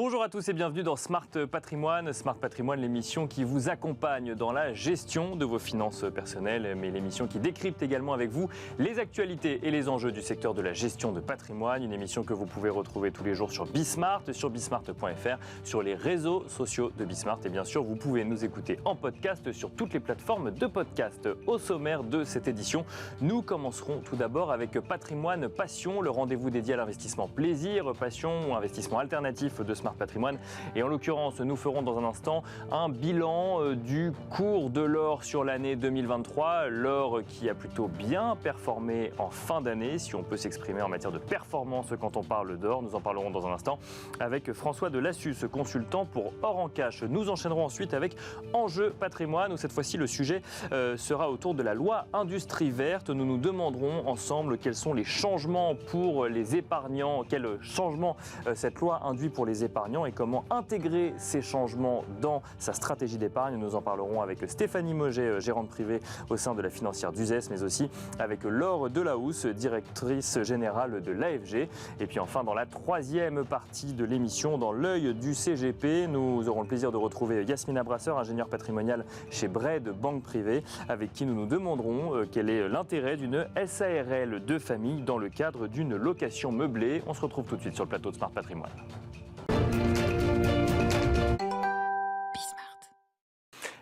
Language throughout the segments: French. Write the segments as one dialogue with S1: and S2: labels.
S1: Bonjour à tous et bienvenue dans Smart Patrimoine. Smart Patrimoine, l'émission qui vous accompagne dans la gestion de vos finances personnelles, mais l'émission qui décrypte également avec vous les actualités et les enjeux du secteur de la gestion de patrimoine. Une émission que vous pouvez retrouver tous les jours sur Bismart, sur bismart.fr, sur les réseaux sociaux de Bismart. Et bien sûr, vous pouvez nous écouter en podcast sur toutes les plateformes de podcast. Au sommaire de cette édition, nous commencerons tout d'abord avec Patrimoine Passion, le rendez-vous dédié à l'investissement plaisir, passion ou investissement alternatif de Smart Patrimoine. Et en l'occurrence, nous ferons dans un instant un bilan du cours de l'or sur l'année 2023. L'or qui a plutôt bien performé en fin d'année, si on peut s'exprimer en matière de performance quand on parle d'or. Nous en parlerons dans un instant avec François de Lassus, consultant pour Or en Cash. Nous enchaînerons ensuite avec Enjeu Patrimoine, où cette fois-ci le sujet sera autour de la loi Industrie Verte. Nous nous demanderons ensemble quels sont les changements pour les épargnants, quels changements cette loi induit pour les épargnants et comment intégrer ces changements dans sa stratégie d'épargne. Nous en parlerons avec Stéphanie Moget, gérante privée au sein de la financière d'Uzès, mais aussi avec Laure Delahousse, directrice générale de l'AFG. Et puis enfin, dans la troisième partie de l'émission, dans l'œil du CGP, nous aurons le plaisir de retrouver Yasmina Brasseur, ingénieure patrimoniale chez Bred Banque Privée, avec qui nous nous demanderons quel est l'intérêt d'une SARL de famille dans le cadre d'une location meublée. On se retrouve tout de suite sur le plateau de Smart Patrimoine.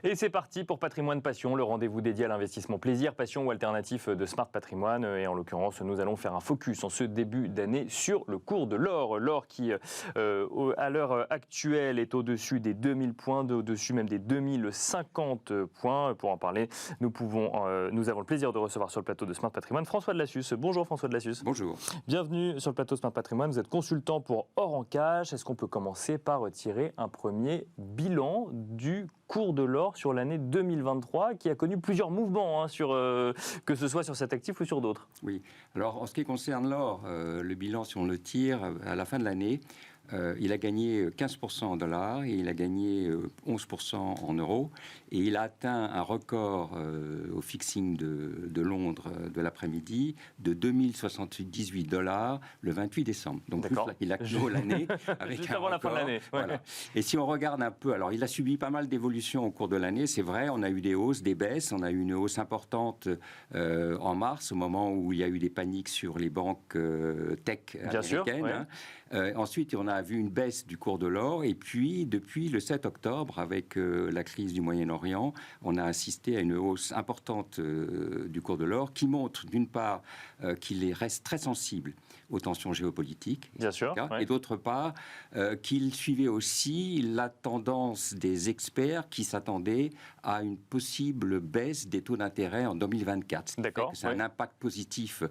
S1: Et c'est parti pour Patrimoine Passion, le rendez-vous dédié à l'investissement plaisir, passion ou alternatif de Smart Patrimoine. Et en l'occurrence, nous allons faire un focus en ce début d'année sur le cours de l'or. L'or qui, à l'heure actuelle, est au-dessus des 2000 points, au-dessus même des 2050 points. Pour en parler, nous avons le plaisir de recevoir sur le plateau de Smart Patrimoine François de Lassus. Bonjour François de Lassus.
S2: Bonjour.
S1: Bienvenue sur le plateau de Smart Patrimoine. Vous êtes consultant pour Or en Cash. Est-ce qu'on peut commencer par tirer un premier bilan du cours de l'or sur l'année 2023, qui a connu plusieurs mouvements, que ce soit sur cet actif ou sur d'autres?
S2: Oui. Alors, en ce qui concerne l'or, le bilan, si on le tire à la fin de l'année, il a gagné 15% en dollars et il a gagné 11% en euros. Et il a atteint un record au fixing de Londres de l'après-midi de 2078 $ le 28 décembre. Donc il a clos l'année avec
S1: juste
S2: un
S1: avant
S2: record.
S1: La fin de l'année. Ouais.
S2: Voilà. Et si on regarde un peu, alors il a subi pas mal d'évolutions au cours de l'année, c'est vrai, on a eu des hausses, des baisses, on a eu une hausse importante en mars, au moment où il y a eu des paniques sur les banques tech
S1: Bien
S2: américaines.
S1: Sûr, ouais.
S2: Ensuite, on a vu une baisse du cours de l'or. Et puis, depuis le 7 octobre, avec la crise du Moyen-Orient, on a assisté à une hausse importante du cours de l'or qui montre, d'une part, qu'il reste très sensible aux tensions géopolitiques.
S1: Bien sûr. Ouais.
S2: Et d'autre part, qu'il suivait aussi la tendance des experts qui s'attendaient à une possible baisse des taux d'intérêt en 2024.
S1: D'accord.
S2: C'est un impact positif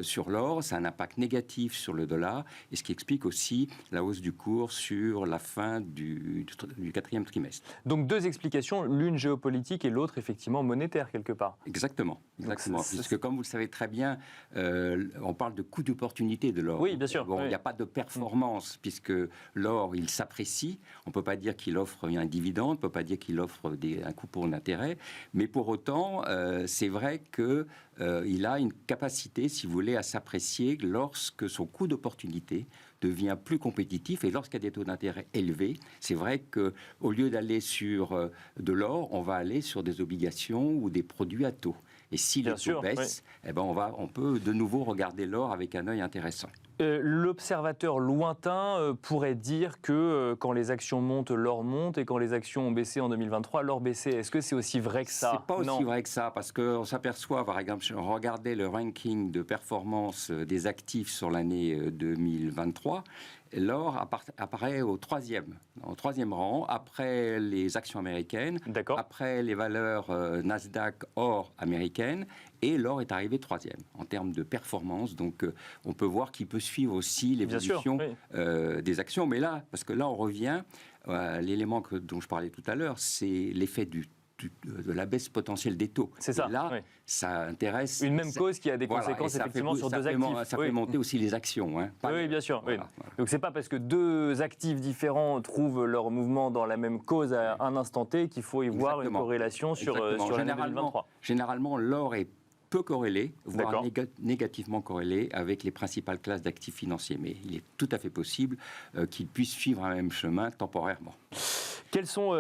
S2: sur l'or, c'est un impact négatif sur le dollar, et ce qui explique aussi la hausse du cours sur la fin du quatrième trimestre.
S1: Donc deux explications, l'une géopolitique et l'autre effectivement monétaire quelque part.
S2: Exactement. Puisque comme vous le savez très bien, on parle de coût d'opportunité de l'or.
S1: Oui, bien sûr.
S2: Bon, il n'y a pas de performance puisque l'or, il s'apprécie. On ne peut pas dire qu'il offre un dividende, on ne peut pas dire qu'il offre un coupon d'intérêt, mais pour autant, c'est vrai qu'il a une capacité, si vous voulez, à s'apprécier lorsque son coût d'opportunité devient plus compétitif. Et lorsqu'il y a des taux d'intérêt élevés, c'est vrai qu'au lieu d'aller sur de l'or, on va aller sur des obligations ou des produits à taux. Et si les taux baissent, oui, on peut de nouveau regarder l'or avec un œil intéressant.
S1: L'observateur lointain pourrait dire que quand les actions montent, l'or monte, et quand les actions ont baissé en 2023, l'or baissait. Est-ce que c'est aussi vrai que ça?
S2: C'est pas aussi vrai que ça, parce qu'on s'aperçoit, par exemple, regardez le ranking de performance des actifs sur l'année 2023, l'or apparaît au troisième rang, après les actions américaines, après les valeurs Nasdaq or américaines, et l'or est arrivé troisième en termes de performance. Donc on peut voir qu'il peut suivre aussi l'évolution des actions. Mais là, parce que là on revient à l'élément dont je parlais tout à l'heure, c'est l'effet de la baisse potentielle des taux.
S1: C'est ça.
S2: Et là, ça intéresse...
S1: Une même cause qui a des conséquences effectivement sur deux actifs.
S2: Ça fait monter aussi les actions. Hein.
S1: Oui, bien sûr. Voilà. Donc c'est pas parce que deux actifs différents trouvent leur mouvement dans la même cause à un instant T qu'il faut y voir une corrélation sur l'année 2023.
S2: Généralement, l'or est peu corrélé, voire
S1: D'accord.
S2: négativement corrélé avec les principales classes d'actifs financiers. Mais il est tout à fait possible qu'ils puissent suivre un même chemin temporairement.
S1: Quels sont,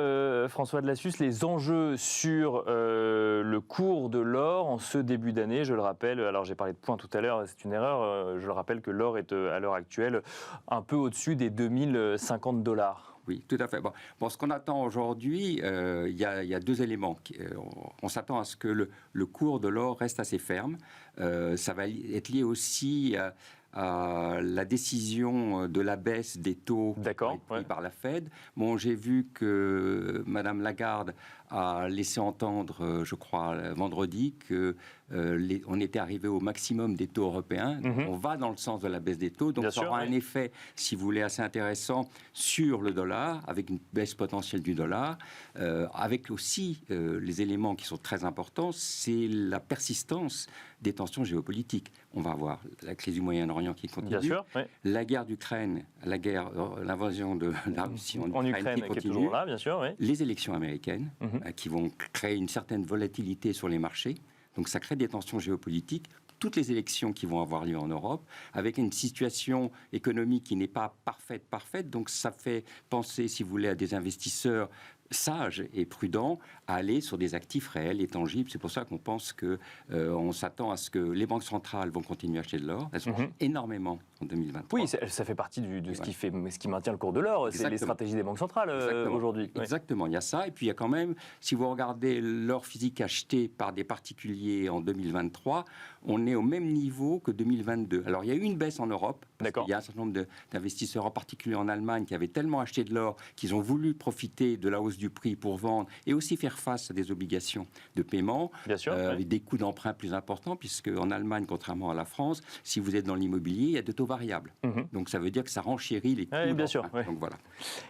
S1: François Delassus, les enjeux sur le cours de l'or en ce début d'année? Je le rappelle, alors j'ai parlé de points tout à l'heure, c'est une erreur, je le rappelle que l'or est à l'heure actuelle un peu au-dessus des 2050 $.
S2: Oui, tout à fait. Bon, ce qu'on attend aujourd'hui, il y a deux éléments. On s'attend à ce que le cours de l'or reste assez ferme. Ça va être lié aussi à la décision de la baisse des taux pris par la Fed. Bon, j'ai vu que Madame Lagarde a laissé entendre, je crois, vendredi, qu'on était arrivé au maximum des taux européens. Donc, on va dans le sens de la baisse des taux. Donc, ça aura un effet, si vous voulez, assez intéressant sur le dollar, avec une baisse potentielle du dollar, avec aussi les éléments qui sont très importants, c'est la persistance des tensions géopolitiques. On va avoir la crise du Moyen-Orient qui continue, la guerre d'Ukraine, l'invasion de la Russie en Ukraine qui continue,
S1: est toujours là, bien sûr,
S2: les élections américaines qui vont créer une certaine volatilité sur les marchés. Donc ça crée des tensions géopolitiques. Toutes les élections qui vont avoir lieu en Europe, avec une situation économique qui n'est pas parfaite. Donc ça fait penser, si vous voulez, à des investisseurs sages et prudents à aller sur des actifs réels et tangibles. C'est pour ça qu'on pense qu'on s'attend à ce que les banques centrales vont continuer à acheter de l'or. Elles sont énormément en 2023.
S1: Oui, ça fait partie de ce qui maintient le cours de l'or. C'est les stratégies des banques centrales aujourd'hui.
S2: Exactement, il y a ça. Et puis il y a quand même, si vous regardez l'or physique acheté par des particuliers en 2023, on est au même niveau que 2022. Alors il y a eu une baisse en Europe. Il y a un certain nombre d'investisseurs, en particulier en Allemagne, qui avaient tellement acheté de l'or qu'ils ont voulu profiter de la hausse du prix pour vendre et aussi faire face à des obligations de paiement, avec des coûts d'emprunt plus importants, puisque en Allemagne, contrairement à la France, si vous êtes dans l'immobilier, il y a de taux variables. Donc ça veut dire que ça renchérit les coûts d'emprunt. Donc, voilà.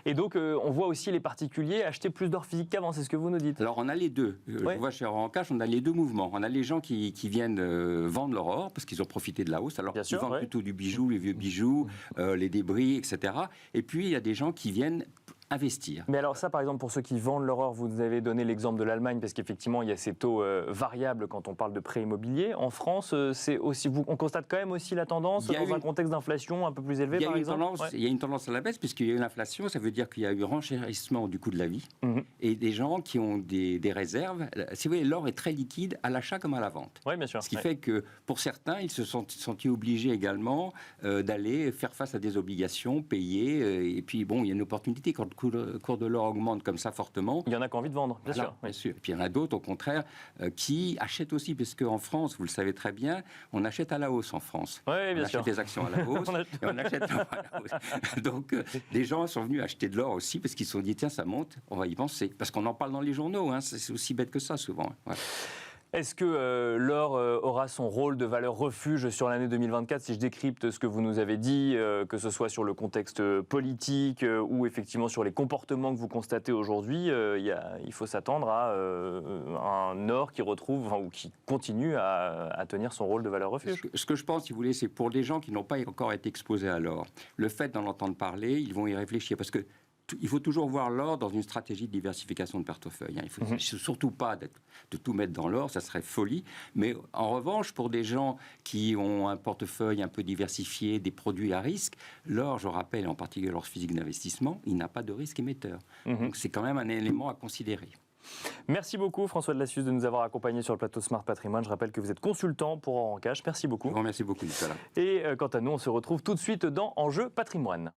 S1: Et donc on voit aussi les particuliers acheter plus d'or physique qu'avant, c'est ce que vous nous dites?
S2: Alors on a les deux. Je vois chez Or en Cash, on a les deux mouvements. On a les gens qui viennent vendre leur or parce qu'ils ont profité de la hausse. Alors ils vendent plutôt du bijou, les vieux bijoux, les débris, etc. Et puis il y a des gens qui viennent investir.
S1: Mais alors ça, par exemple, pour ceux qui vendent leur or, vous avez donné l'exemple de l'Allemagne, parce qu'effectivement, il y a ces taux variables quand on parle de prêt immobilier. En France, on constate quand même aussi la tendance dans un contexte d'inflation un peu plus élevé, par exemple.
S2: Il y a une tendance à la baisse, puisqu'il y a eu l'inflation, ça veut dire qu'il y a eu renchérissement du coût de la vie, et des gens qui ont des réserves. Si vous voulez, l'or est très liquide à l'achat comme à la vente.
S1: Oui, bien sûr.
S2: Ce qui fait que, pour certains, ils se sont sentis obligés également d'aller faire face à des obligations, payer, et puis bon, il y a une opportunité quand le cours de l'or augmente comme ça fortement.
S1: Il y en a qui ont envie de vendre, bien sûr.
S2: Bien sûr. Et puis il y en a d'autres, au contraire, qui achètent aussi, parce qu'en France, vous le savez très bien, on achète à la hausse en France.
S1: Oui, bien sûr.
S2: On achète les actions à la hausse et on achète à la hausse. Donc, des gens sont venus acheter de l'or aussi parce qu'ils se sont dit, tiens, ça monte, on va y penser. Parce qu'on en parle dans les journaux, c'est aussi bête que ça, souvent. Ouais.
S1: Est-ce que l'or aura son rôle de valeur refuge sur l'année 2024, si je décrypte ce que vous nous avez dit, que ce soit sur le contexte politique ou effectivement sur les comportements que vous constatez aujourd'hui, il faut s'attendre à un or qui retrouve ou qui continue à tenir son rôle de valeur refuge?
S2: Ce que je pense, si vous voulez, c'est pour les gens qui n'ont pas encore été exposés à l'or, le fait d'en entendre parler, ils vont y réfléchir parce que il faut toujours voir l'or dans une stratégie de diversification de portefeuille. Il ne faut surtout pas de tout mettre dans l'or, ça serait folie. Mais en revanche, pour des gens qui ont un portefeuille un peu diversifié, des produits à risque, l'or, je rappelle, en particulier l'or physique d'investissement, il n'a pas de risque émetteur. Donc c'est quand même un élément à considérer.
S1: Merci beaucoup François Delassus de nous avoir accompagnés sur le plateau Smart Patrimoine. Je rappelle que vous êtes consultant pour Or en Cash. Merci beaucoup.
S2: Je vous remercie beaucoup, Nicolas.
S1: Et quant à nous, on se retrouve tout de suite dans Enjeu Patrimoine.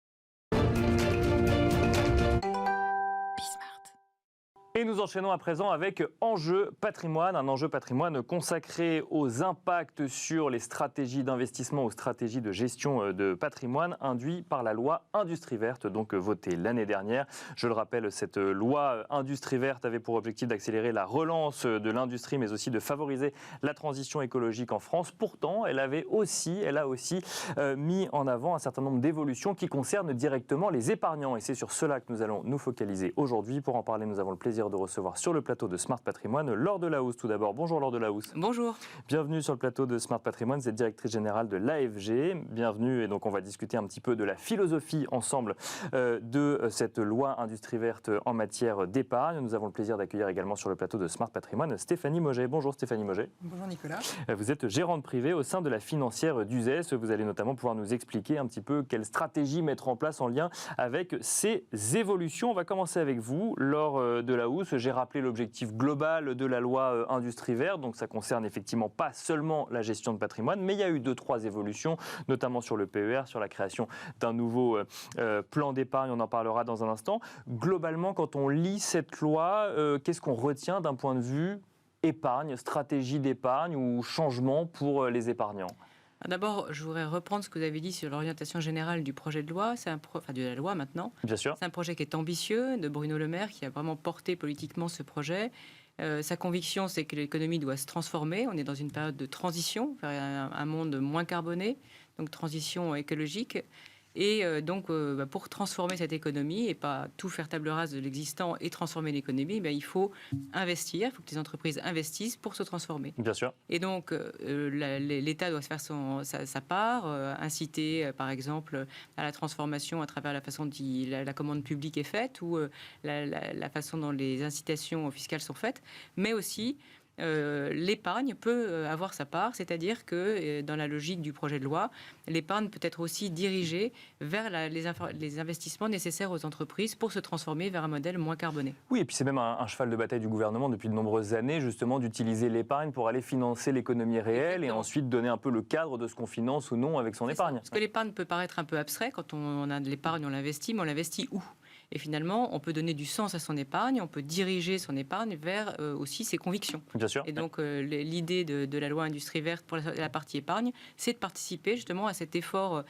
S1: Et nous enchaînons à présent avec Enjeu Patrimoine, un enjeu patrimoine consacré aux impacts sur les stratégies d'investissement, aux stratégies de gestion de patrimoine induits par la loi Industrie Verte, donc votée l'année dernière. Je le rappelle, cette loi Industrie Verte avait pour objectif d'accélérer la relance de l'industrie, mais aussi de favoriser la transition écologique en France. Pourtant, elle a aussi mis en avant un certain nombre d'évolutions qui concernent directement les épargnants. Et c'est sur cela que nous allons nous focaliser aujourd'hui. Pour en parler, nous avons le plaisir plaisir de recevoir sur le plateau de Smart Patrimoine Laure Delahousse. Tout d'abord, bonjour Laure Delahousse.
S3: Bonjour.
S1: Bienvenue sur le plateau de Smart Patrimoine, vous êtes directrice générale de l'AFG. Bienvenue, et donc on va discuter un petit peu de la philosophie ensemble de cette loi industrie verte en matière d'épargne. Nous avons le plaisir d'accueillir également sur le plateau de Smart Patrimoine Stéphanie Mauget. Bonjour Stéphanie Mauget.
S4: Bonjour Nicolas.
S1: Vous êtes gérante privée au sein de la financière d'Uzès. Vous allez notamment pouvoir nous expliquer un petit peu quelle stratégie mettre en place en lien avec ces évolutions. On va commencer avec vous, Laure Delahousse. J'ai rappelé l'objectif global de la loi industrie verte, donc ça concerne effectivement pas seulement la gestion de patrimoine, mais il y a eu 2-3 évolutions, notamment sur le PER, sur la création d'un nouveau plan d'épargne, on en parlera dans un instant. Globalement, quand on lit cette loi, qu'est-ce qu'on retient d'un point de vue épargne, stratégie d'épargne ou changement pour les épargnants ?
S3: D'abord, je voudrais reprendre ce que vous avez dit sur l'orientation générale du projet de loi, de la loi maintenant.
S1: Bien sûr.
S3: C'est un projet qui est ambitieux, de Bruno Le Maire, qui a vraiment porté politiquement ce projet. Sa conviction, c'est que l'économie doit se transformer. On est dans une période de transition vers un monde moins carboné, donc transition écologique. Et pour transformer cette économie et pas tout faire table rase de l'existant et transformer l'économie, il faut investir, il faut que les entreprises investissent pour se transformer.
S1: Bien sûr.
S3: Et donc, l'État doit se faire sa part, inciter, par exemple, à la transformation à travers la façon dont la commande publique est faite ou la façon dont les incitations fiscales sont faites, mais aussi l'épargne peut avoir sa part, c'est-à-dire que dans la logique du projet de loi, l'épargne peut être aussi dirigée vers les investissements nécessaires aux entreprises pour se transformer vers un modèle moins carboné.
S1: Oui, et puis c'est même un cheval de bataille du gouvernement depuis de nombreuses années, justement, d'utiliser l'épargne pour aller financer l'économie réelle. Exactement. Et ensuite donner un peu le cadre de ce qu'on finance ou non avec son épargne.
S3: Parce que l'épargne peut paraître un peu abstrait. Quand on a de l'épargne, on l'investit, mais on l'investit où ? Et finalement, on peut donner du sens à son épargne, on peut diriger son épargne vers aussi ses convictions.
S1: Bien sûr.
S3: Et donc, l'idée de la loi industrie verte pour la partie épargne, c'est de participer justement à cet effort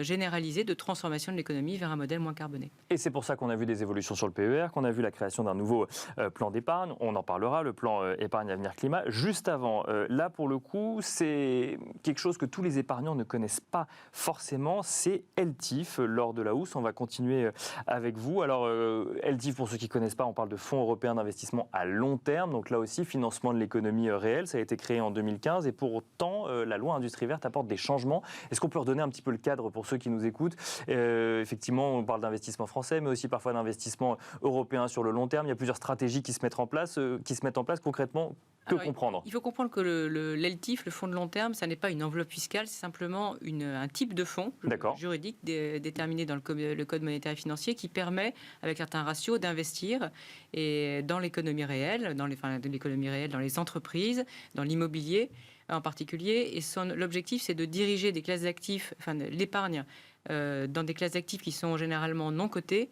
S3: généralisé de transformation de l'économie vers un modèle moins carboné.
S1: Et c'est pour ça qu'on a vu des évolutions sur le PER, qu'on a vu la création d'un nouveau plan d'épargne. On en parlera, le plan épargne avenir climat. Juste avant, là pour le coup, c'est quelque chose que tous les épargnants ne connaissent pas forcément, c'est LTIF. Laure Delahousse, on va continuer avec vous. Alors, LTIF, pour ceux qui ne connaissent pas, on parle de Fonds européen d'investissement à long terme. Donc là aussi, financement de l'économie réelle. Ça a été créé en 2015 et pour autant, la loi industrie verte apporte des changements. Est-ce qu'on peut redonner un petit peu le cadre pour ceux qui nous écoutent ? Effectivement, on parle d'investissement français, mais aussi parfois d'investissement européen sur le long terme. Il y a plusieurs stratégies qui se mettent en place concrètement. Comprendre.
S3: Il faut comprendre que l'LTIF, le fonds de long terme, ça n'est pas une enveloppe fiscale, c'est simplement un type de fonds juridique déterminé dans le Code monétaire et financier qui permet, avec certains ratios, d'investir dans l'économie réelle, dans les entreprises, dans l'immobilier en particulier. Et l'objectif, c'est de diriger des classes d'actifs, l'épargne, dans des classes d'actifs qui sont généralement non cotées.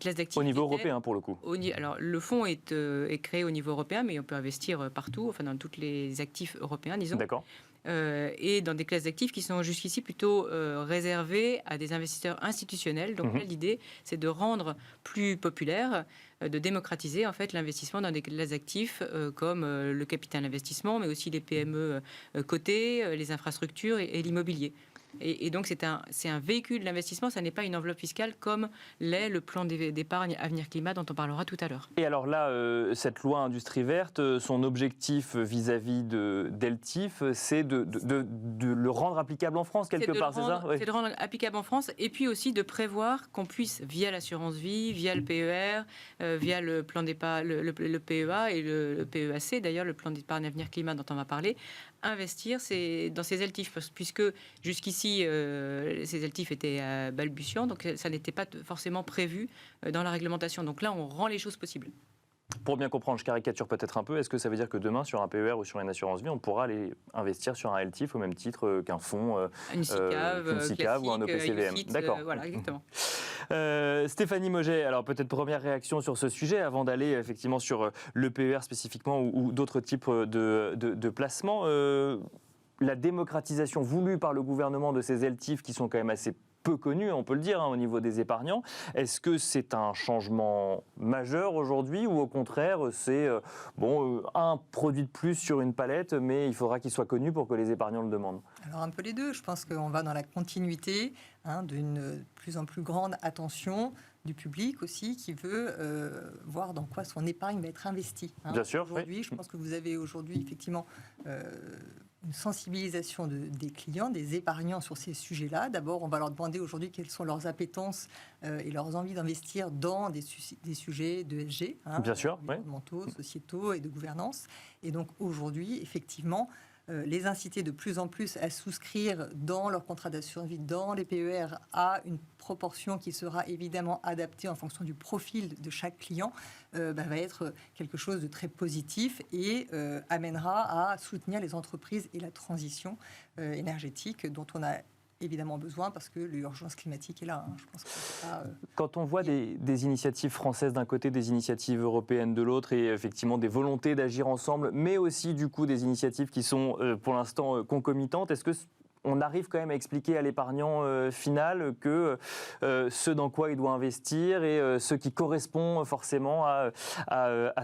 S1: Classes d'actifs au niveau européen, pour le coup.
S3: Alors, le fonds est créé au niveau européen, mais on peut investir partout, dans tous les actifs européens, disons.
S1: D'accord.
S3: Et dans des classes d'actifs qui sont jusqu'ici plutôt réservées à des investisseurs institutionnels. Donc là, l'idée, c'est de rendre plus populaire, de démocratiser en fait l'investissement dans des classes d'actifs comme le capital investissement, mais aussi les PME cotées, les infrastructures et l'immobilier. Et donc, c'est un véhicule d'investissement, ça n'est pas une enveloppe fiscale comme l'est le plan d'épargne avenir climat dont on parlera tout à l'heure.
S1: Et alors là, cette loi industrie verte, son objectif vis-à-vis d'LTIF, c'est de le rendre applicable en France quelque part, c'est ça ?
S3: C'est de le rendre applicable en France et puis aussi de prévoir qu'on puisse, via l'assurance vie, via le PER, via le plan d'épargne, le PEA et le PEAC, d'ailleurs, le plan d'épargne avenir climat dont on va parler, investir dans ces LTIF, puisque jusqu'ici, ces LTIF étaient balbutiants, donc ça n'était pas forcément prévu dans la réglementation. Donc là, on rend les choses possibles.
S1: Pour bien comprendre, je caricature peut-être un peu, est-ce que ça veut dire que demain, sur un PER ou sur une assurance vie, on pourra aller investir sur un LTIF au même titre qu'un fonds,
S3: une SICAV
S1: ou un OPCVM? D'accord.
S3: Voilà, exactement.
S1: Stéphanie Mauget, alors peut-être première réaction sur ce sujet, avant d'aller effectivement sur le PER spécifiquement ou d'autres types de placements. La démocratisation voulue par le gouvernement de ces LTIF qui sont quand même assez peu connus, on peut le dire, au niveau des épargnants. Est-ce que c'est un changement majeur aujourd'hui ou au contraire, c'est un produit de plus sur une palette, mais il faudra qu'il soit connu pour que les épargnants le demandent?
S4: Alors un peu les deux. Je pense qu'on va dans la continuité d'une plus en plus grande attention du public aussi qui veut voir dans quoi son épargne va être investie.
S1: Bien sûr.
S4: Aujourd'hui, je pense que vous avez aujourd'hui effectivement une sensibilisation des clients, des épargnants sur ces sujets-là. D'abord, on va leur demander aujourd'hui quelles sont leurs appétences et leurs envies d'investir dans des sujets d'ESG,
S1: Bien sûr,
S4: environnementaux, sociétaux et de gouvernance. Et donc aujourd'hui, effectivement, les inciter de plus en plus à souscrire dans leur contrat d'assurance vie, dans les PER, à une proportion qui sera évidemment adaptée en fonction du profil de chaque client, va être quelque chose de très positif et amènera à soutenir les entreprises et la transition énergétique dont on a évidemment besoin parce que l'urgence climatique est là. Je pense que c'est pas,
S1: Quand on voit des initiatives françaises d'un côté, des initiatives européennes de l'autre et effectivement des volontés d'agir ensemble, mais aussi du coup des initiatives qui sont pour l'instant concomitantes, est-ce que on arrive quand même à expliquer à l'épargnant final que ce dans quoi il doit investir et ce qui correspond forcément à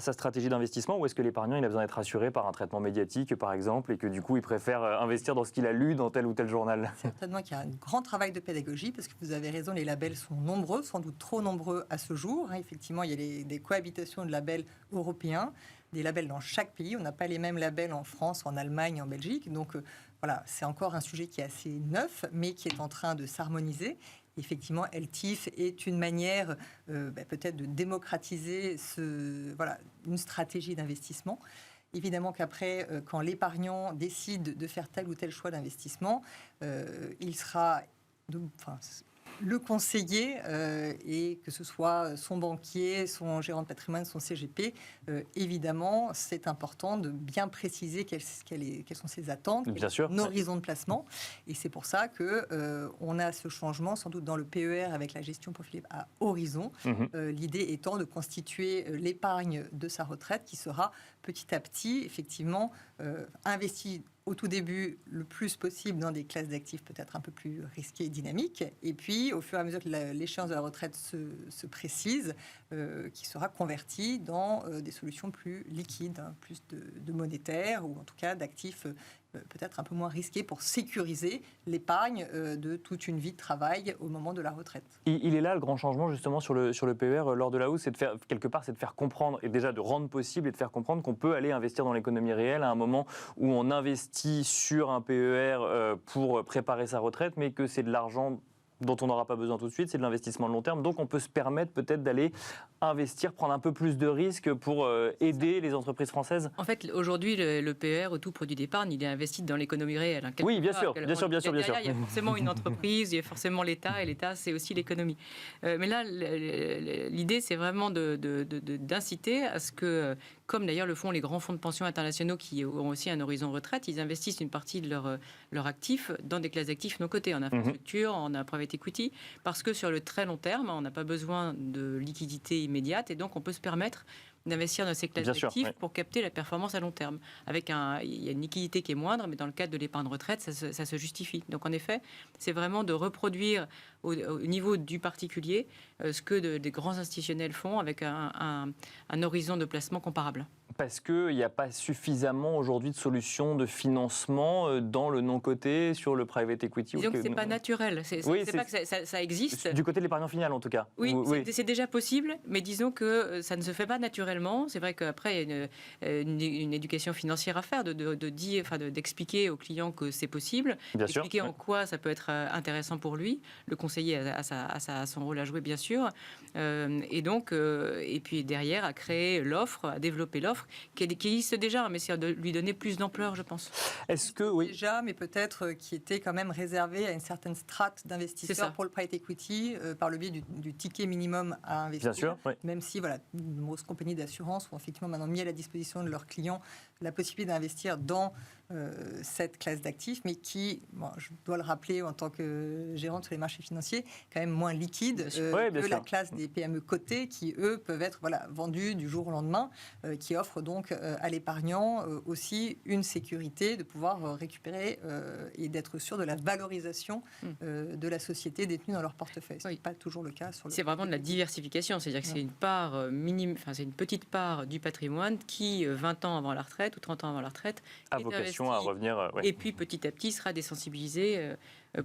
S1: sa stratégie d'investissement, ou est-ce que l'épargnant il a besoin d'être rassuré par un traitement médiatique par exemple et que du coup il préfère investir dans ce qu'il a lu dans tel ou tel journal?
S4: Certainement qu'il y a un grand travail de pédagogie parce que vous avez raison, les labels sont nombreux, sans doute trop nombreux à ce jour. Effectivement, il y a des cohabitations de labels européens, des labels dans chaque pays. On n'a pas les mêmes labels en France, en Allemagne, en Belgique. Donc voilà, c'est encore un sujet qui est assez neuf, mais qui est en train de s'harmoniser. Effectivement, LTIF est une manière peut-être de démocratiser une stratégie d'investissement. Évidemment qu'après, quand l'épargnant décide de faire tel ou tel choix d'investissement, il sera... le conseiller, et que ce soit son banquier, son gérant de patrimoine, son CGP, évidemment, c'est important de bien préciser quelles sont ses attentes, son horizon de placement. Et c'est pour ça qu'on a ce changement, sans doute dans le PER, avec la gestion profilée à horizon. L'idée étant de constituer l'épargne de sa retraite qui sera petit à petit, effectivement, investie au tout début le plus possible dans des classes d'actifs peut-être un peu plus risquées et dynamiques, et puis au fur et à mesure que l'échéance de la retraite se précise, qui sera convertie dans des solutions plus liquides, plus de monétaire, ou en tout cas d'actifs peut-être un peu moins risqués pour sécuriser l'épargne de toute une vie de travail au moment de la retraite.
S1: Il est là le grand changement justement sur le PER lors de la hausse, c'est de faire comprendre et déjà de rendre possible et de faire comprendre qu'on peut aller investir dans l'économie réelle à un moment où on investit sur un PER pour préparer sa retraite, mais que c'est de l'argent dont on n'aura pas besoin tout de suite, c'est de l'investissement de long terme. Donc on peut se permettre peut-être d'aller investir, prendre un peu plus de risques pour aider les entreprises françaises.
S3: En fait, aujourd'hui, le PER, ou tout produit d'épargne, il est investi dans l'économie réelle.
S1: Oui, bien sûr.
S3: Il y a forcément une entreprise, il y a forcément l'État, et l'État, c'est aussi l'économie. Mais là, l'idée, c'est vraiment d'inciter à ce que, comme d'ailleurs le font les grands fonds de pension internationaux qui ont aussi un horizon retraite, ils investissent une partie de leur actif dans des classes d'actifs non cotées, en infrastructure, en private equity, parce que sur le très long terme, on n'a pas besoin de liquidité immédiate et donc on peut se permettre d'investir dans ces classes d'actifs pour capter la performance à long terme. Il y a une liquidité qui est moindre, mais dans le cadre de l'épargne retraite, ça se justifie. Donc en effet, c'est vraiment de reproduire au niveau du particulier ce que des grands institutionnels font avec un horizon de placement comparable.
S1: Parce qu'il n'y a pas suffisamment aujourd'hui de solutions de financement dans le non-coté, sur le private equity.
S3: Disons que ce n'est pas naturel. C'est pas que ça existe.
S1: Du côté de l'épargnant final, en tout cas.
S3: Oui, c'est déjà possible, mais disons que ça ne se fait pas naturellement. C'est vrai qu'après, il y a une éducation financière à faire, d'expliquer aux clients que c'est possible, d'expliquer en quoi ça peut être intéressant pour lui. Le conseiller a son rôle à jouer, bien sûr. Et puis derrière, à créer l'offre, à développer l'offre, qui existe déjà, mais c'est de lui donner plus d'ampleur, je pense.
S4: Est-ce que déjà, mais peut-être qui était quand même réservé à une certaine strate d'investisseurs pour le private equity par le biais du ticket minimum à investir.
S1: Bien sûr,
S4: même si de nombreuses compagnies d'assurance ont effectivement maintenant mis à la disposition de leurs clients la possibilité d'investir dans cette classe d'actifs, mais qui, je dois le rappeler en tant que gérante sur les marchés financiers, quand même moins liquide que la classe des PME cotées qui, eux, peuvent être vendus du jour au lendemain, qui offrent donc à l'épargnant aussi une sécurité de pouvoir récupérer et d'être sûr de la valorisation de la société détenue dans leur portefeuille. Ce n'est pas toujours le cas.
S3: C'est vraiment de la diversification, c'est-à-dire que c'est une part minime, c'est une petite part du patrimoine qui, 20 ans avant la retraite ou 30 ans avant la retraite,
S1: a vocation à revenir.
S3: Et puis petit à petit sera désensibilisé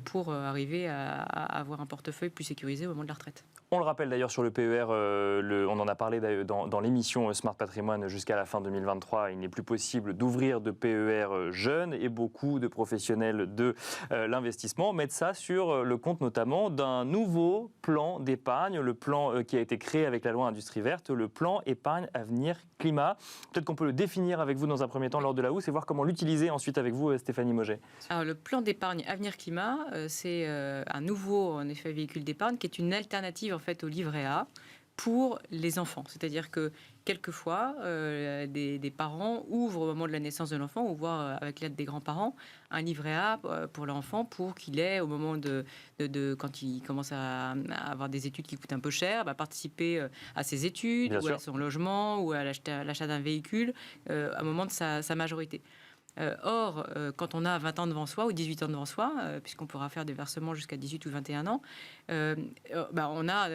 S3: pour arriver à avoir un portefeuille plus sécurisé au moment de la retraite.
S1: On le rappelle d'ailleurs sur le PER, on en a parlé dans l'émission Smart Patrimoine jusqu'à la fin 2023. Il n'est plus possible d'ouvrir de PER jeunes et beaucoup de professionnels de l'investissement mettent ça sur le compte notamment d'un nouveau plan d'épargne, le plan qui a été créé avec la loi Industrie Verte, le plan épargne avenir climat. Peut-être qu'on peut le définir avec vous dans un premier temps lors de la housse et voir comment l'utiliser ensuite avec vous, Stéphanie Mauger.
S3: Alors, le plan d'épargne avenir climat, c'est un nouveau en effet véhicule d'épargne qui est une alternative en fait au livret A pour les enfants. C'est-à-dire que quelquefois, des parents ouvrent au moment de la naissance de l'enfant, ou voire avec l'aide des grands-parents, un livret A pour l'enfant pour qu'il ait, au moment quand il commence à avoir des études qui coûtent un peu cher, participer à ses études,
S1: Bien
S3: ou
S1: sûr.
S3: à son logement, ou à l'achat d'un véhicule, au moment de sa majorité. Or, quand on a 20 ans devant soi ou 18 ans devant soi, puisqu'on pourra faire des versements jusqu'à 18 ou 21 ans, on a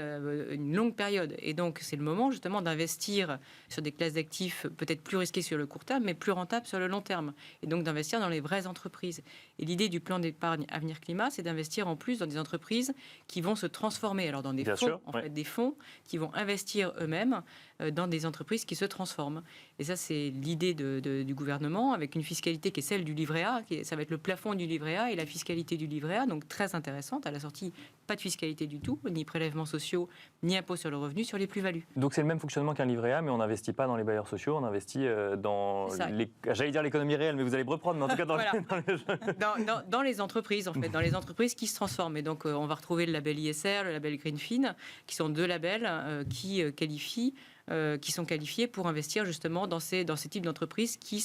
S3: une longue période. Et donc, c'est le moment justement d'investir sur des classes d'actifs peut-être plus risquées sur le court terme, mais plus rentables sur le long terme. Et donc, d'investir dans les vraies entreprises. Et l'idée du plan d'épargne avenir climat, c'est d'investir en plus dans des entreprises qui vont se transformer. Alors, dans des
S1: Bien
S3: fonds,
S1: sûr,
S3: en fait, des fonds qui vont investir eux-mêmes dans des entreprises qui se transforment. Et ça, c'est l'idée du gouvernement, avec une fiscalité qui est celle du livret A. Ça va être le plafond du livret A et la fiscalité du livret A, donc très intéressante. À la sortie, pas de fiscalité du tout, ni prélèvements sociaux, ni impôts sur le revenu, sur les plus-values.
S1: Donc c'est le même fonctionnement qu'un livret A, mais on n'investit pas dans les bailleurs sociaux, on investit dans, j'allais dire l'économie réelle, mais vous allez me reprendre, mais en tout cas dans,
S3: voilà. dans les entreprises, en fait, dans les entreprises qui se transforment. Et donc on va retrouver le label ISR, le label Greenfin, qui sont deux labels qui sont qualifiés pour investir justement dans ces types d'entreprises qui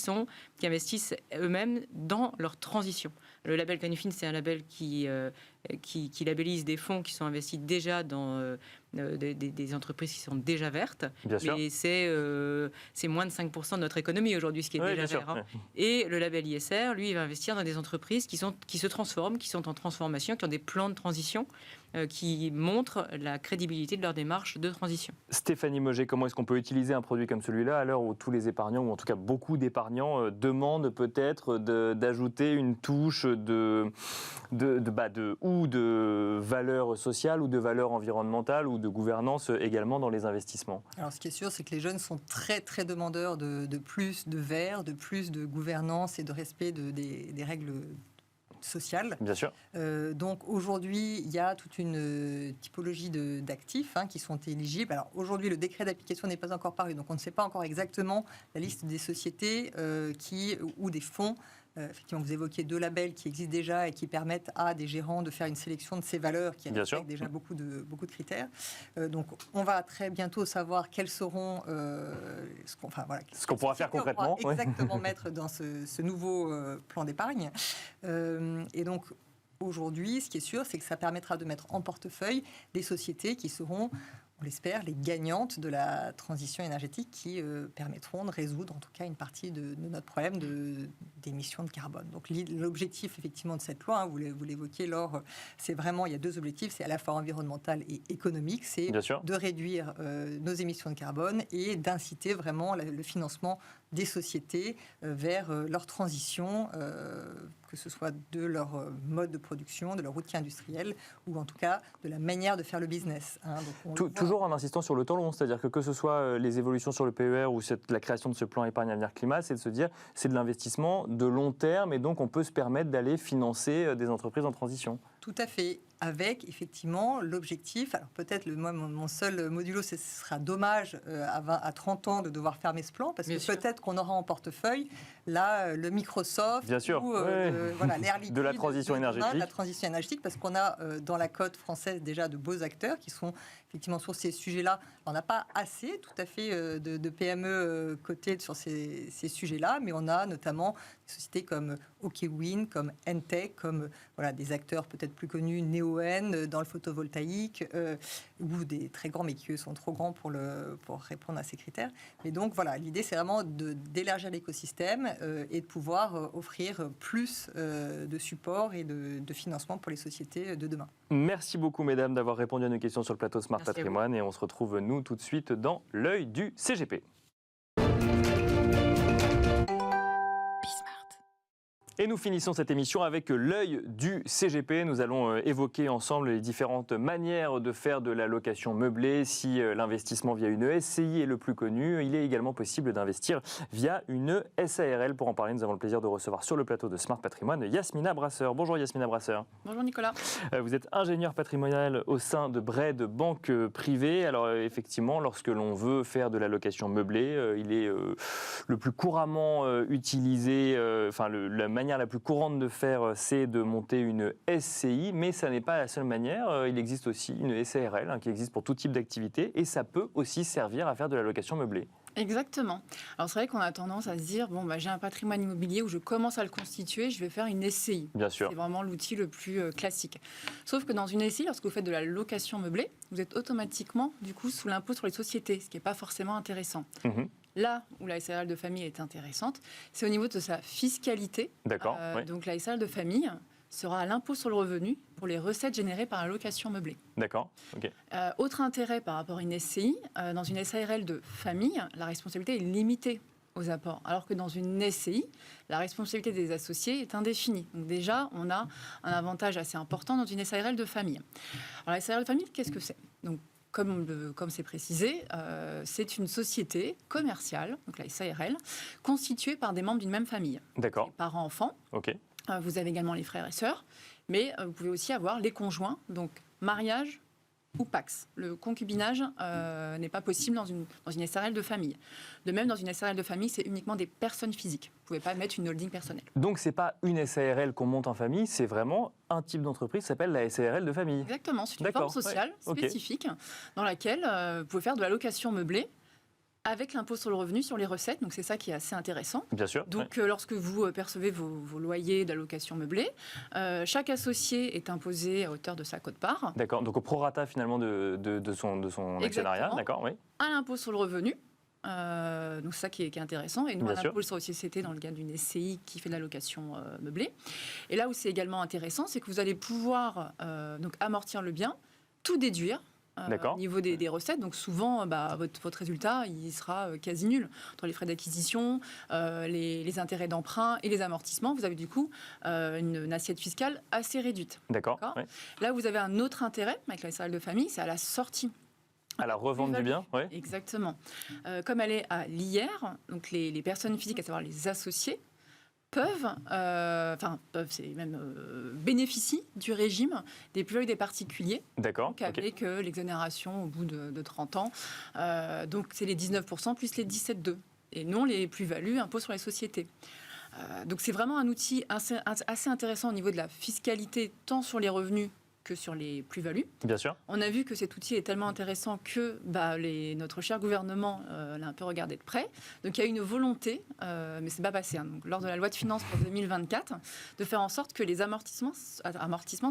S3: investissent eux-mêmes dans leur transition. Le label Greenfin, c'est un label qui labellise des fonds qui sont investis déjà dans des entreprises qui sont déjà vertes.
S1: Bien sûr.
S3: Mais c'est moins de 5% de notre économie aujourd'hui, ce qui est déjà vert. Hein. Et le label ISR, lui, il va investir dans des entreprises qui se transforment, qui sont en transformation, qui ont des plans de transition qui montrent la crédibilité de leur démarche de transition.
S1: Stéphanie Mauger, comment est-ce qu'on peut utiliser un produit comme celui-là à l'heure où tous les épargnants, ou en tout cas beaucoup d'épargnants, demandent peut-être d'ajouter une touche de valeur sociale ou de valeur environnementale ou de gouvernance également dans les investissements?
S4: Alors ce qui est sûr, c'est que les jeunes sont très très demandeurs de plus de vert, de plus de gouvernance et de respect des règles sociales.
S1: Bien sûr.
S4: Donc aujourd'hui, il y a toute une typologie d'actifs qui sont éligibles. Alors aujourd'hui, le décret d'application n'est pas encore paru, donc on ne sait pas encore exactement la liste des sociétés ou des fonds. Effectivement, vous évoquiez deux labels qui existent déjà et qui permettent à des gérants de faire une sélection de ces valeurs qui respectent déjà beaucoup de critères. Donc, on va très bientôt savoir quels seront
S1: ce qu'on pourra faire concrètement.
S4: Exactement mettre dans ce nouveau plan d'épargne. Et donc, aujourd'hui, ce qui est sûr, c'est que ça permettra de mettre en portefeuille des sociétés qui seront, on l'espère, les gagnantes de la transition énergétique qui permettront de résoudre en tout cas une partie de notre problème d'émissions de carbone. Donc l'objectif effectivement de cette loi, vous l'évoquiez Laure, c'est vraiment, il y a deux objectifs, c'est à la fois environnemental et économique, c'est de réduire nos émissions de carbone et d'inciter vraiment le financement des sociétés vers leur transition, que ce soit de leur mode de production, de leur outil industriel, ou en tout cas de la manière de faire le business. Donc
S1: toujours en insistant sur le temps long, c'est-à-dire que ce soit les évolutions sur le PER ou la création de ce plan épargne avenir climat, c'est de se dire c'est de l'investissement de long terme et donc on peut se permettre d'aller financer des entreprises en transition.
S4: Tout à fait, avec effectivement l'objectif, alors peut-être mon seul modulo, ce sera dommage à 30 ans de devoir fermer ce plan, parce que peut-être qu'on aura en portefeuille là le Microsoft ou l'air liquide
S1: de la transition énergétique.
S4: La transition énergétique, parce qu'on a dans la cote française déjà de beaux acteurs qui sont effectivement sur ces sujets-là. On n'a pas assez tout à fait de PME cotées sur ces sujets-là, mais on a notamment des sociétés comme OKWin, comme Entech, comme des acteurs peut-être plus connus, Neoen dans le photovoltaïque, ou des très grands, mais qui eux sont trop grands pour répondre à ces critères. Mais donc voilà, l'idée c'est vraiment d'élargir l'écosystème et de pouvoir offrir plus de support et de financement pour les sociétés de demain.
S1: Merci beaucoup mesdames d'avoir répondu à nos questions sur le plateau Smart Patrimoine et on se retrouve nous tout de suite dans l'œil du CGP. Et nous finissons cette émission avec l'œil du CGP. Nous allons évoquer ensemble les différentes manières de faire de la location meublée. Si l'investissement via une SCI est le plus connu, il est également possible d'investir via une SARL. Pour en parler, nous avons le plaisir de recevoir sur le plateau de Smart Patrimoine Yasmina Brasseur. Bonjour Yasmina Brasseur.
S3: Bonjour Nicolas.
S1: Vous êtes ingénieur patrimonial au sein de Bred Banque Privée. Alors effectivement, lorsque l'on veut faire de la location meublée, il est le plus couramment utilisé, la manière la plus courante de faire, c'est de monter une SCI, mais ça n'est pas la seule manière. Il existe aussi une SARL qui existe pour tout type d'activité et ça peut aussi servir à faire de la location meublée.
S5: Exactement. Alors c'est vrai qu'on a tendance à se dire, j'ai un patrimoine immobilier où je commence à le constituer, je vais faire une SCI.
S1: Bien sûr.
S5: C'est vraiment l'outil le plus classique. Sauf que dans une SCI, lorsque vous faites de la location meublée, vous êtes automatiquement du coup sous l'impôt sur les sociétés, ce qui n'est pas forcément intéressant. Là où la SARL de famille est intéressante, c'est au niveau de sa fiscalité.
S1: D'accord.
S5: Donc la SARL de famille sera à l'impôt sur le revenu pour les recettes générées par la location meublée.
S1: D'accord. Ok.
S5: Autre intérêt par rapport à une SCI, dans une SARL de famille, la responsabilité est limitée aux apports, alors que dans une SCI, la responsabilité des associés est indéfinie. Donc déjà, on a un avantage assez important dans une SARL de famille. Alors la SARL de famille, qu'est-ce que c'est ? Donc, comme c'est précisé, c'est une société commerciale, donc la SARL, constituée par des membres d'une même famille.
S1: D'accord.
S5: Parents-enfants.
S1: Ok.
S5: Vous avez également les frères et sœurs, mais vous pouvez aussi avoir les conjoints, donc mariage ou Pacs. Le concubinage n'est pas possible dans une SARL de famille. De même, dans une SARL de famille, c'est uniquement des personnes physiques. Vous ne pouvez pas mettre une holding personnelle.
S1: Donc, ce n'est pas une SARL qu'on monte en famille, c'est vraiment un type d'entreprise qui s'appelle la SARL de famille.
S5: Exactement, c'est une forme sociale spécifique dans laquelle vous pouvez faire de la location meublée avec l'impôt sur le revenu sur les recettes. Donc, c'est ça qui est assez intéressant.
S1: Bien sûr.
S5: Donc, lorsque vous percevez vos loyers d'allocation meublée, chaque associé est imposé à hauteur de sa quote-part.
S1: D'accord. Donc, au prorata, finalement, de son actionnariat. D'accord, oui.
S5: À l'impôt sur le revenu. Donc, c'est ça qui est intéressant. Et nous, à l'impôt sur les sociétés dans le cadre d'une SCI qui fait de la location meublée. Et là où c'est également intéressant, c'est que vous allez pouvoir donc amortir le bien, tout déduire. Au niveau des recettes, donc souvent votre résultat il sera quasi nul. Entre les frais d'acquisition, les intérêts d'emprunt et les amortissements, vous avez du coup une assiette fiscale assez réduite.
S1: D'accord.
S5: Là où vous avez un autre intérêt avec la SARL de famille, c'est à la sortie. À la revente du bien, oui. Exactement. Comme elle est à l'IR, donc les personnes physiques, à savoir les associés, bénéficient du régime des plus-values des particuliers.
S1: D'accord.
S5: Donc avec l'exonération au bout de 30 ans. Donc c'est les 19% plus les 17,2%. Et non les plus-values impôt sur les sociétés. Donc c'est vraiment un outil assez intéressant au niveau de la fiscalité, tant sur les revenus que sur les plus-values.
S1: Bien sûr.
S5: On a vu que cet outil est tellement intéressant que notre cher gouvernement l'a un peu regardé de près. Donc il y a une volonté, mais ce n'est pas passé, donc, lors de la loi de finances pour 2024, de faire en sorte que les amortissements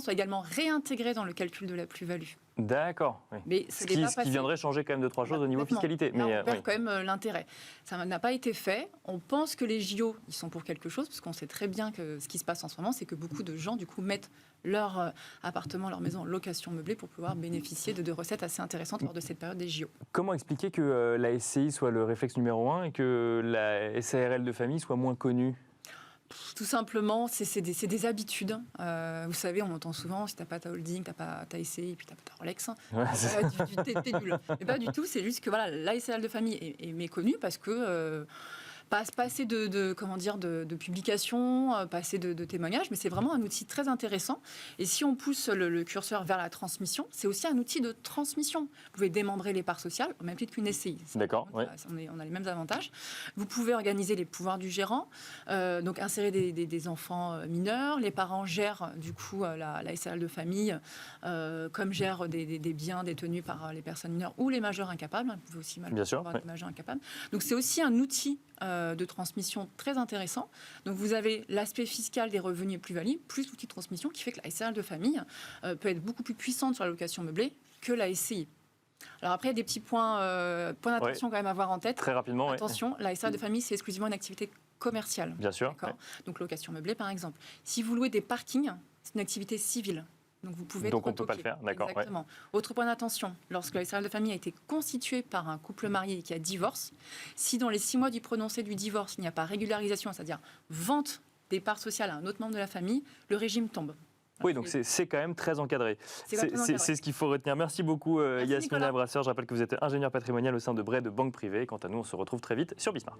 S5: soient également réintégrés dans le calcul de la plus-value.
S1: D'accord. Oui.
S5: Mais
S1: ce qui viendrait changer quand même 2-3 choses au niveau fiscalité.
S5: Là, on perd quand même l'intérêt. Ça n'a pas été fait. On pense que les JO, ils sont pour quelque chose, parce qu'on sait très bien que ce qui se passe en ce moment, c'est que beaucoup de gens, du coup, mettent leur appartement, leur maison en location meublée pour pouvoir bénéficier de recettes assez intéressantes lors de cette période des JO.
S1: Comment expliquer que la SCI soit le réflexe numéro 1 et que la SARL de famille soit moins connue ?
S5: Tout simplement, c'est des habitudes. Vous savez, on entend souvent, si tu n'as pas ta holding, tu n'as pas ta SCI, puis tu n'as pas ta Rolex, t'es nul. Mais pas du tout, c'est juste que la SARL de famille est méconnue parce que... pas assez de publications, pas assez de témoignages, mais c'est vraiment un outil très intéressant. Et si on pousse le curseur vers la transmission, c'est aussi un outil de transmission. Vous pouvez démembrer les parts sociales, au même titre qu'une SCI.
S1: D'accord.
S5: On a les mêmes avantages. Vous pouvez organiser les pouvoirs du gérant, donc insérer des enfants mineurs. Les parents gèrent du coup la SARL de famille, comme gèrent des biens détenus par les personnes mineures ou les majeurs incapables. Vous pouvez aussi avoir des majeurs incapables. Donc c'est aussi un outil de transmission très intéressant. Donc vous avez l'aspect fiscal des revenus et plus-values, plus l'outil de transmission qui fait que la SARL de famille peut être beaucoup plus puissante sur la location meublée que la SCI. Alors après, il y a des petits points d'attention quand même à avoir en tête.
S1: Très rapidement.
S5: Attention, la SARL de famille, c'est exclusivement une activité commerciale.
S1: Bien sûr.
S5: Donc location meublée, par exemple. Si vous louez des parkings, c'est une activité civile. Donc, vous pouvez
S1: donc on ne peut pas le faire, d'accord.
S5: Exactement. Ouais. Autre point d'attention, lorsque la SARL de famille a été constituée par un couple marié qui a divorce, si dans les 6 mois du prononcé du divorce, il n'y a pas régularisation, c'est-à-dire vente départ social à un autre membre de la famille, le régime tombe.
S1: Oui, donc c'est quand même très encadré. C'est ce qu'il faut retenir. Merci beaucoup Yasmina Brasseur. Je rappelle que vous êtes ingénieur patrimonial au sein de Bray de Banque Privée. Quant à nous, on se retrouve très vite sur Bismart.